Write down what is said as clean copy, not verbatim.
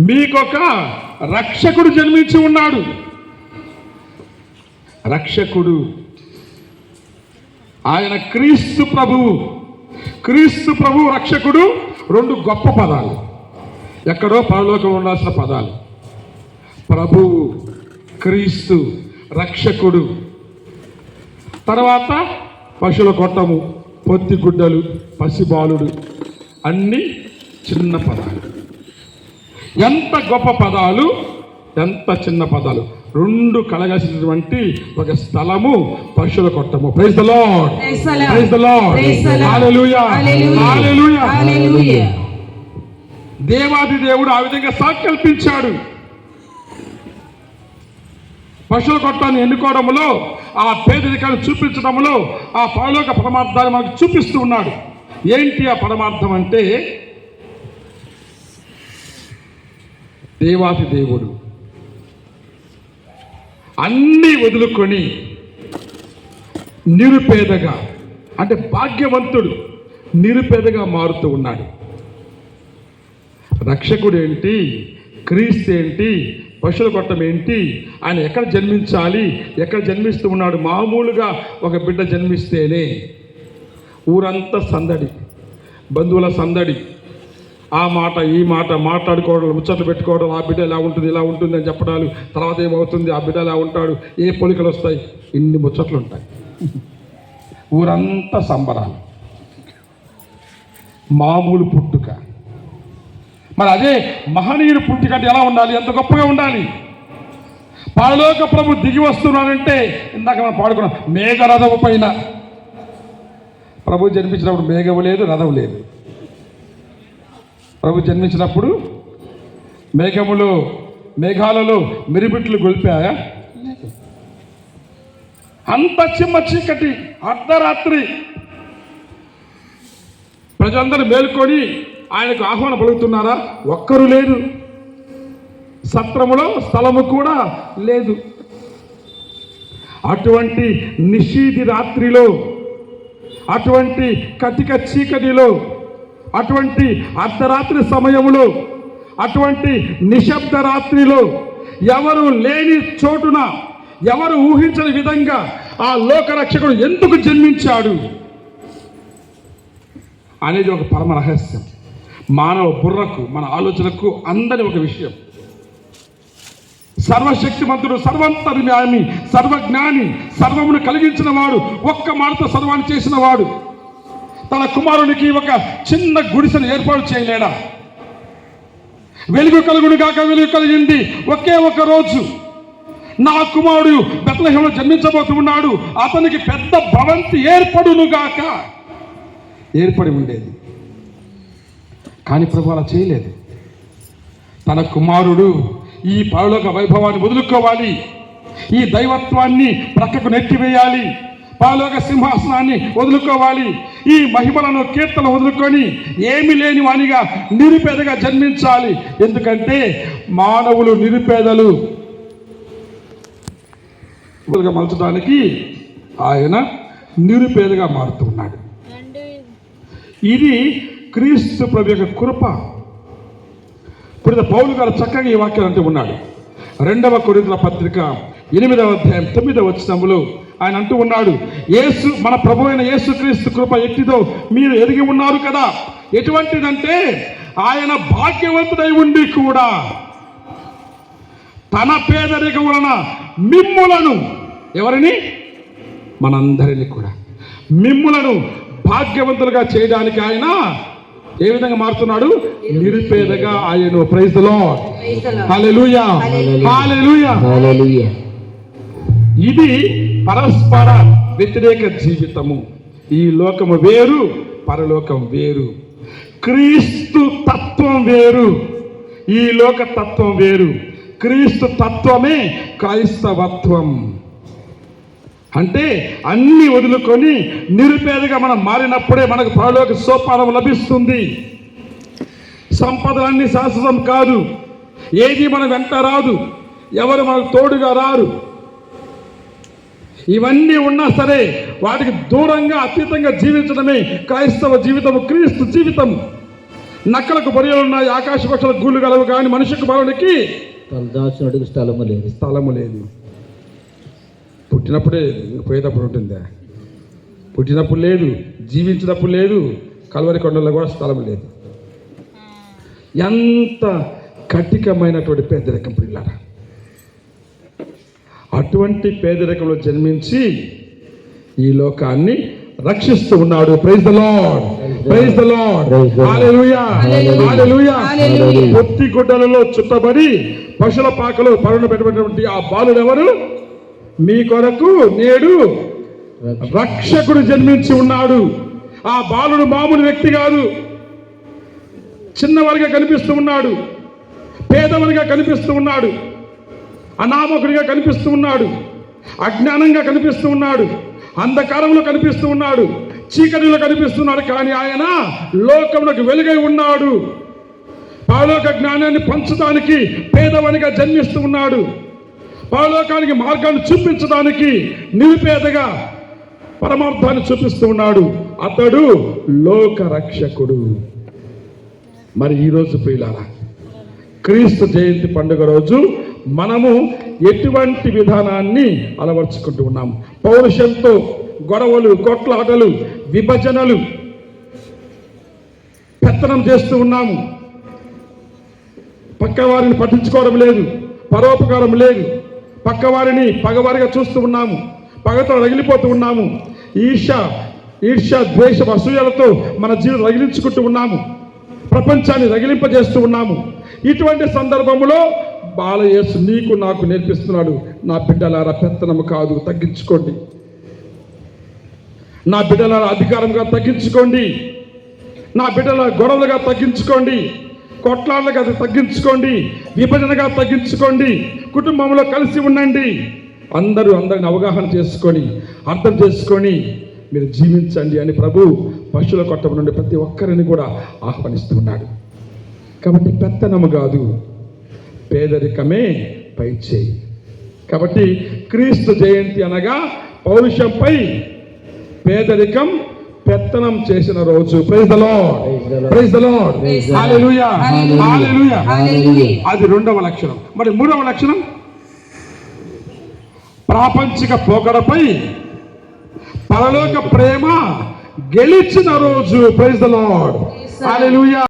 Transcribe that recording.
మీకొక రక్షకుడు జన్మించి ఉన్నాడు. రక్షకుడు ఆయన క్రీస్తు ప్రభువు. క్రీస్తు ప్రభువు రక్షకుడు రెండు గొప్ప పదాలు, ఎక్కడో పరలోకంలో ఉండాల్సిన పదాలు. ప్రభువు, క్రీస్తు, రక్షకుడు. తర్వాత పశువుల కొట్టము, పొత్తి గుడ్డలు, పసిబాలుడు, అన్నీ చిన్న పదాలు. ఎంత గొప్ప పదాలు, ఎంత చిన్న పదాలు. రెండు కలగలిసినటువంటి ఒక స్థలము పశువుల కొట్టము. Praise the Lord, praise the Lord, hallelujah, hallelujah. దేవాది దేవుడు ఆ విధంగా సంకల్పించాడు. పశువుల కొట్టాన్ని ఎన్నుకోవడంలో, ఆ పేదరికాన్ని చూపించడంలో, ఆ పరలోక పరమార్థాన్ని మనకు చూపిస్తూ ఉన్నాడు. ఏంటి ఆ పరమార్థం అంటే, దేవాది దేవుడు అన్నీ వదులుకొని నిరుపేదగా, అంటే భాగ్యవంతుడు నిరుపేదగా మారుతూ ఉన్నాడు. రక్షకుడు ఏంటి, క్రీస్తు ఏంటి, పశువుల కొట్టం ఏంటి, ఆయన ఎక్కడ జన్మించాలి, ఎక్కడ జన్మిస్తూ ఉన్నాడు. మామూలుగా ఒక బిడ్డ జన్మిస్తేనే ఊరంతా సందడి, బంధువుల సందడి, ఆ మాట ఈ మాట మాట్లాడుకోవడం, ముచ్చట్లు పెట్టుకోవడం, ఆ బిడ్డ ఇలా ఉంటుంది ఇలా ఉంటుంది అని చెప్పడాలు, తర్వాత ఏమవుతుంది, ఆ బిడ్డ ఇలా ఉంటాడు, ఏ పోలికలు వస్తాయి, ఇన్ని ముచ్చట్లు ఉంటాయి. ఊరంతా సంబరాలు, మామూలు పుట్టుక. మరి అదే మహనీయుడు పుట్టుక అంటే ఎలా ఉండాలి, ఎంత గొప్పగా ఉండాలి. పరలోక ప్రభు దిగి వస్తున్నాడంటే, ఇందాక మనం పాడుకున్నాం, మేఘరథము పైన. ప్రభు జన్మించినప్పుడు మేఘము లేదు, రథం లేదు. ప్రభు జన్మించినప్పుడు మేఘాలలో మిరిబిట్లు గొలిపాయా? అంత చిమ్మ చీకటి, అర్ధరాత్రి. ప్రజలందరూ మేల్కొని ఆయనకు ఆహ్వానం పలుకుతున్నారా? ఒక్కరు లేదు. సత్రములో స్థలము కూడా లేదు. అటువంటి నిషీధి రాత్రిలో, అటువంటి కటిక చీకటిలో, అటువంటి అర్ధరాత్రి సమయములో, అటువంటి నిశ్శబ్ద రాత్రిలో, ఎవరు లేని చోటున, ఎవరు ఊహించని విధంగా ఆ లోకరక్షకుడు ఎందుకు జన్మించాడు అనేది ఒక పరమ రహస్యం. మానవ బుర్రకు, మన ఆలోచనకు అందని ఒక విషయం. సర్వశక్తిమంతుడు, సర్వంతర్యామి, సర్వజ్ఞాని, సర్వమును కలిగించిన వాడు, ఒక్క మాటతో సర్వాన్ని చేసిన వాడు తన కుమారునికి ఒక చిన్న గుడిసెను ఏర్పాటు చేయలేడా? వెలుగు కలుగును గాక వెలుగు కలిగింది ఒకే ఒక రోజు. నా కుమారుడు బెత్లెహేములో జన్మించబోతున్నాడు, అతనికి పెద్ద భవంతి ఏర్పడును గాక ఏర్పడి ఉండేది. కానీ ప్రభు అలా చేయలేదు. తన కుమారుడు ఈ పరలోక వైభవాన్ని వదులుకోవాలి, ఈ దైవత్వాన్ని ప్రక్కకు నెట్టివేయాలి, పరలోక సింహాసనాన్ని వదులుకోవాలి, ఈ మహిమలను కీర్తన వదులుకొని ఏమి లేని వానిగా నిరుపేదగా జన్మించాలి. ఎందుకంటే మానవులు నిరుపేదలు మలచడానికి ఆయన నిరుపేదగా మారుతున్నాడు. ఇది క్రీస్తు ప్రభు యొక్క కృప. ఇప్పుడు పౌలు గారు చక్కగా ఈ వాక్యాలు అంటూ ఉన్నాడు. 2వ కొరింథీయుల పత్రిక 8వ అధ్యాయం 9వ వచనములో ఆయన అంటూ ఉన్నాడు, యేసు, మన ప్రభు అయిన యేసుక్రీస్తు కృప ఎట్టిదో మీరు ఎరిగి ఉన్నారు కదా. ఎటువంటిదంటే, ఆయన భాగ్యవంతుడై ఉండి కూడా తన పేదరికం వలన మిమ్ములను, ఎవరిని? మనందరినీ కూడా మిమ్ములను భాగ్యవంతులుగా చేయడానికి ఆయన ఏ విధంగా మారుతున్నాడు? నిరుపేదగా ఆయన. ప్రైజ్ ది లార్డ్, హల్లెలూయా, హల్లెలూయా. ఇది పరస్పర వ్యతిరేక జీవితము. ఈ లోకము వేరు, పరలోకం వేరు. క్రీస్తు తత్వం వేరు, ఈ లోక తత్వం వేరు. క్రీస్తు తత్వమే క్రైస్తవత్వం. అంటే అన్ని వదులుకొని నిరుపేదగా మనం మారినప్పుడే మనకు పరలోక సోపానం లభిస్తుంది. సంపదలన్నీ శాశ్వతం కాదు, ఏది మన వెంట రాదు, ఎవరు మనకు తోడుగా రారు. ఇవన్నీ ఉన్నా సరే వాటికి దూరంగా, అతీతంగా జీవించడమే క్రైస్తవ జీవితము, క్రీస్తు జీవితము. నక్కలకు బొరియలు ఉన్నాయి, ఆకాశ పక్షులకు గూళ్ళు గలవు, కానీ మనుషులకు బలనికి దాచునట్టుకు స్థలము లేదు. పుట్టినప్పుడే పోయేటప్పుడు ఉంటుందా? పుట్టినప్పుడు లేదు, జీవించినప్పుడు లేదు, కల్వరి కొండల్లో కూడా స్థలం లేదు. ఎంత కఠినమైనటువంటి పేదరికం పిల్లరా. అటువంటి పేదరికంలో జన్మించి ఈ లోకాన్ని రక్షిస్తూ ఉన్నాడు. Praise the Lord, praise the Lord, hallelujah, hallelujah. పొత్తి గుడ్డలలో చుట్టబడి పశుల పాకలో పరుణ పెట్టబడినటువంటి ఆ బాలుడు ఎవరు? మీ కొరకు నేడు రక్షకుడు జన్మించి ఉన్నాడు. ఆ బాలుడు మామూలు వ్యక్తి కాదు. చిన్నవాడిగా కనిపిస్తూ ఉన్నాడు, పేదవాడిగా కనిపిస్తూ ఉన్నాడు, అనామకుడిగా కనిపిస్తూ ఉన్నాడు, అజ్ఞానంగా కనిపిస్తూ ఉన్నాడు, అంధకారంలో కనిపిస్తూ ఉన్నాడు, చీకటిలో కనిపిస్తున్నాడు. కానీ ఆయన లోకములకు వెలుగై ఉన్నాడు. పరలోక జ్ఞానాన్ని పంచడానికి పేదవానిగా జన్మిస్తూ ఉన్నాడు. పరలోకానికి మార్గాన్ని చూపించడానికి నిరుపేదగా పరమార్థాన్ని చూపిస్తూ ఉన్నాడు. అతడు లోక రక్షకుడు. మరి ఈరోజు ప్రియులారా, క్రీస్తు జయంతి పండుగ రోజు మనము ఎటువంటి విధానాన్ని అలవర్చుకుంటూ ఉన్నాము? పౌరుషంతో గొడవలు, కొట్లాటలు, విభజనలు, పెత్తనం చేస్తూ ఉన్నాము. పక్కవారిని పట్టించుకోవడం లేదు, పరోపకారం లేదు, పక్కవారిని పగవారిగా చూస్తూ ఉన్నాము, పగతో రగిలిపోతూ ఉన్నాము, ఈర్ష్య ద్వేష అసూయలతో మన జీవితం రగిలించుకుంటూ ఉన్నాము, ప్రపంచాన్ని రగిలింపజేస్తూ ఉన్నాము. ఇటువంటి సందర్భంలో బాలయేసు నీకు నాకు నేర్పిస్తున్నాడు, నా బిడ్డలారా పెత్తనము కాదు, తగ్గించుకోండి. నా బిడ్డలారా అధికారంగా తగ్గించుకోండి. నా బిడ్డల గొడవలుగా తగ్గించుకోండి, కొట్లాటలుగా తగ్గించుకోండి, విభజనగా తగ్గించుకోండి. కుటుంబంలో కలిసి ఉండండి. అందరిని అవగాహన చేసుకొని అర్థం చేసుకొని మీరు జీవించండి అని ప్రభు పశువుల కొట్టం నుండి ప్రతి ఒక్కరిని కూడా ఆహ్వానిస్తున్నాడు. కాబట్టి పెత్తనము కాదు, పేదరికమే పై చేయి. కాబట్టి క్రీస్తు జయంతి అనగా పౌరుషంపై పేదరికం పెత్తనం చేసిన రోజు. Praise the Lord, praise the Lord, hallelujah, hallelujah. అది రెండవ లక్షణం. మరి మూడవ లక్షణం ప్రాపంచిక పోకడపై పరలోక ప్రేమ గెలిచిన రోజు. Praise the Lord, hallelujah.